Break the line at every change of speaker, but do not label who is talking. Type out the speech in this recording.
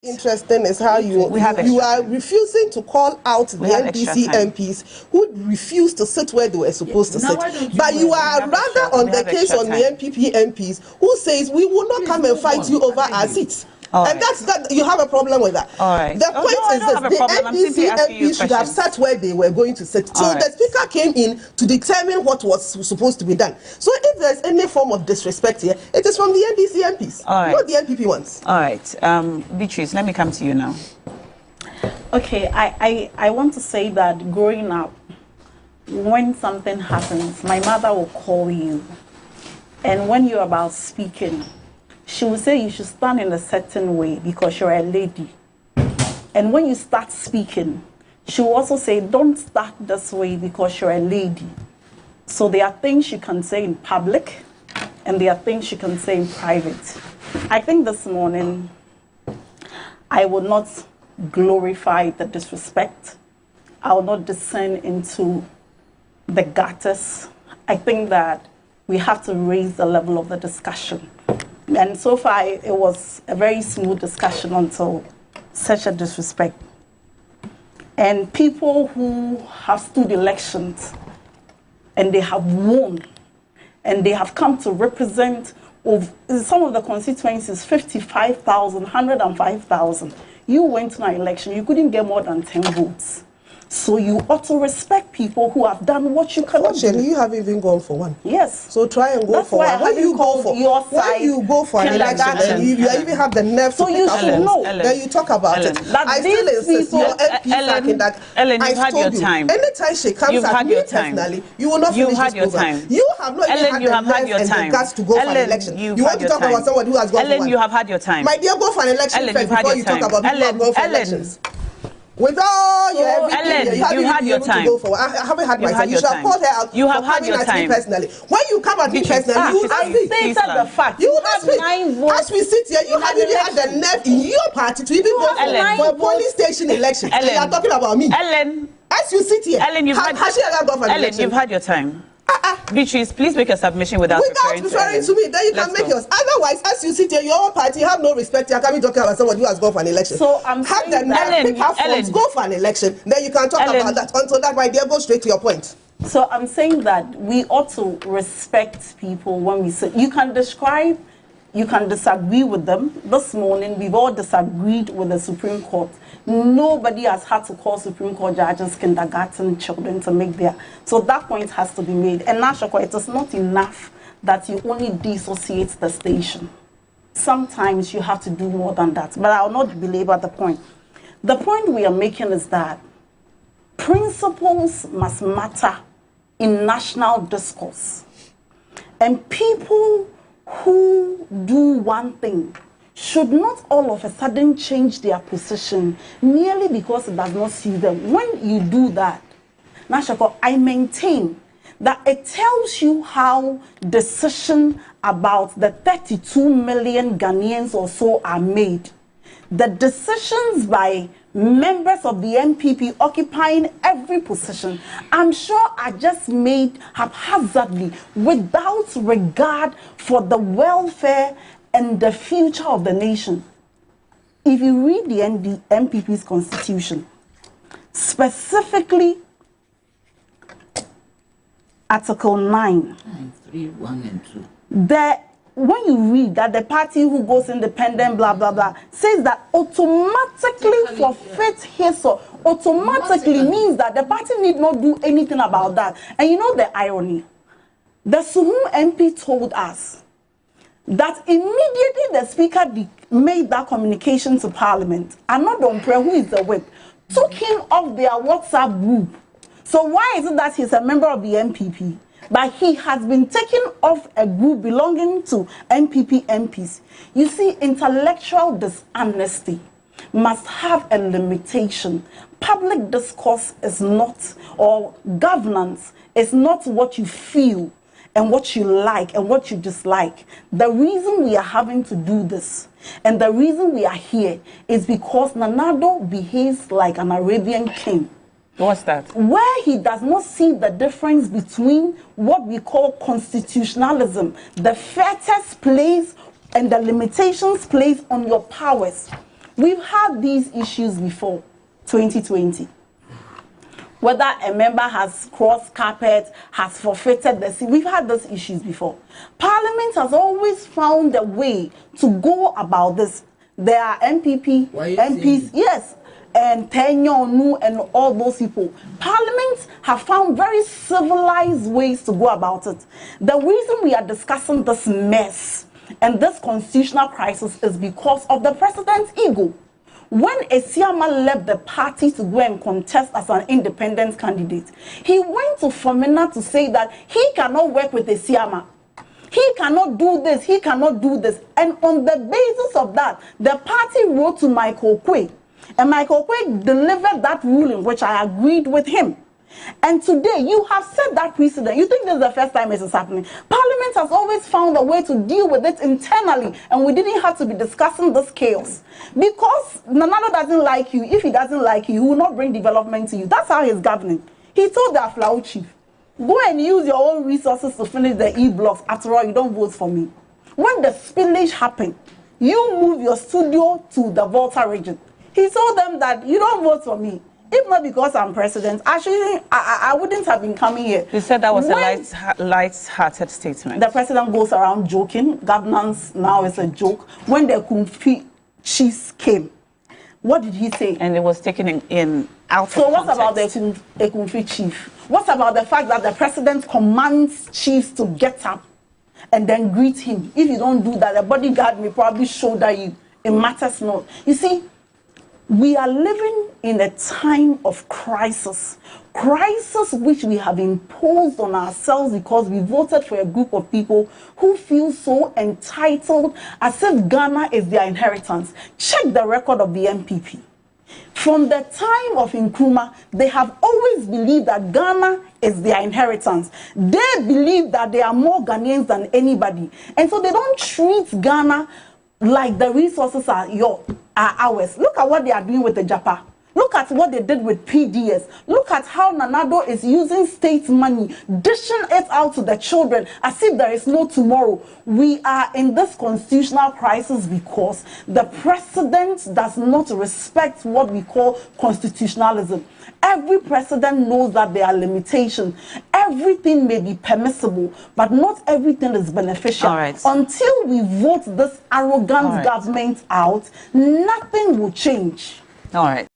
Interesting is how you are refusing to call out the NDC MPs who refuse to sit where they were supposed to sit. But you are rather on the case on the NPP MPs who says we will not come and fight you over our seats. And that's that. You have a problem with that. The point is this: the NDC MPs should have sat where they were going to sit. So the speaker came in to determine what was supposed to be done. So if there's any form of disrespect here, it is from the NDC MPs, not the NPP ones.
All right, Beatrice, let me come to you now.
Okay, I want to say that growing up, when something happens, my mother will call you, and when you're about speaking, she will say you should stand in a certain way because you're a lady. And when you start speaking, she will also say, don't start this way because you're a lady. So there are things you can say in public, and there are things you can say in private. I think this morning, I will not glorify the disrespect. I will not descend into the gutters. I think that we have to raise the level of the discussion. And so far, it was a very smooth discussion until such a disrespect. And people who have stood elections and they have won and they have come to represent of some of the constituencies, 55,000, 105,000. You went to an election, you couldn't get more than 10 votes. So you ought to respect people who have done what you cannot do.
You haven't even gone for one.
Yes.
So try and go for one. When you go for an election, and you even have the nerve to pick up phones, then you talk about it. I still insist your MP
Ellen, you've had your time.
Anytime she comes at me personally, you will not finish this program. You have not even had the nerve and the guts to go for an election. You want to talk about somebody who has gone for one.
Ellen, you have had your time.
My dear, go for an election first before you talk about people who have gone for elections. With all your
Ellen, you had your time.
I haven't had my time. You should have called her out.
You have had your time.
Personally. When you come at me personally, you will not speak.
I stated the fact.
You will not speak. As we sit here, you haven't even had the nerve in your party to even go for a police station election. And you are talking about me.
Ellen.
As you sit here,
Ellen, you've had your time. Beatrice, please make a submission without
referring to me. Then you can make yours. Otherwise, as you sit here, your own party, you have no respect. You're coming talking about somebody who has gone for an election.
So I'm
have the nerve, go for an election. Then you can talk about that. Until that, my dear, go straight to your point.
So I'm saying that we ought to respect people when we say, you can describe, you can disagree with them. This morning, we've all disagreed with the Supreme Court. Nobody has had to call Supreme Court judges kindergarten children to make their... So that point has to be made. And Nashako, it is not enough that you only dissociate the station. Sometimes you have to do more than that. But I will not belabor the point. The point we are making is that principles must matter in national discourse. And people who do one thing should not all of a sudden change their position merely because it does not suit them. When you do that, Nashako, I maintain that it tells you how decisions about the 32 million Ghanaians or so are made. The decisions by members of the NPP occupying every position, I'm sure are just made haphazardly without regard for the welfare and the future of the nation. If you read the NPP's constitution, specifically Article 9,
3, 1 and 2,
when you read that the party who goes independent, blah, blah, blah, says that automatically forfeit his or automatically means that the party need not do anything about that. And you know the irony? The Suhum MP told us that immediately the speaker made that communication to Parliament, Annan, who is the whip, took him off their WhatsApp group. So why is it that he's a member of the NPP? But he has been taken off a group belonging to NPP MPs. You see, intellectual dishonesty must have a limitation. Public discourse is not, or governance is not what you feel and what you like and what you dislike. The reason we are having to do this and the reason we are here is because Nanado behaves like an Arabian king.
What's that?
Where he does not see the difference between what we call constitutionalism, the fetters placed and the limitations placed on your powers. We've had these issues before, 2020. Whether a member has crossed carpet, has forfeited the seat, we've had those issues before. Parliament has always found a way to go about this. There are NPP, MPs, yes, and Tenyonu and all those people. Parliament have found very civilized ways to go about it. The reason we are discussing this mess and this constitutional crisis is because of the president's ego. When Esiama left the party to go and contest as an independent candidate, he went to Fomena to say that he cannot work with Esiama. He cannot do this, he cannot do this. And on the basis of that, the party wrote to Michael Quay. And Michael Quay delivered that ruling, which I agreed with him. And today, you have set that precedent. You think this is the first time this is happening. Parliament has always found a way to deal with it internally, and we didn't have to be discussing this chaos. Because Nanado doesn't like you. If he doesn't like you, he will not bring development to you. That's how he's governing. He told the Aflau chief, go and use your own resources to finish the E-blocks. After all, you don't vote for me. When the spillage happened, you move your studio to the Volta region. He told them that you don't vote for me. If not because I'm president, actually, I wouldn't have been coming here.
You said that was a light-hearted statement.
The president goes around joking. Governance now is a joke. When the Kumfi chiefs came, what did he say?
And it was taken in out of context.
So what about the Kumfi chief? What about the fact that the president commands chiefs to get up and then greet him? If you don't do that, the bodyguard may probably shoulder you. It matters not. You see, we are living in a time of crisis. Crisis which we have imposed on ourselves because we voted for a group of people who feel so entitled as if Ghana is their inheritance. Check the record of the NPP. From the time of Nkrumah, they have always believed that Ghana is their inheritance. They believe that they are more Ghanaians than anybody. And so they don't treat Ghana like the resources are ours. Look at what they are doing with the Japa. Look at what they did with PDS. Look at how Nanado is using state money, dishing it out to the children as if there is no tomorrow. We are in this constitutional crisis because the president does not respect what we call constitutionalism. Every president knows that there are limitations. Everything may be permissible, but not everything is beneficial. Until we vote this arrogant government out, nothing will change.
All right.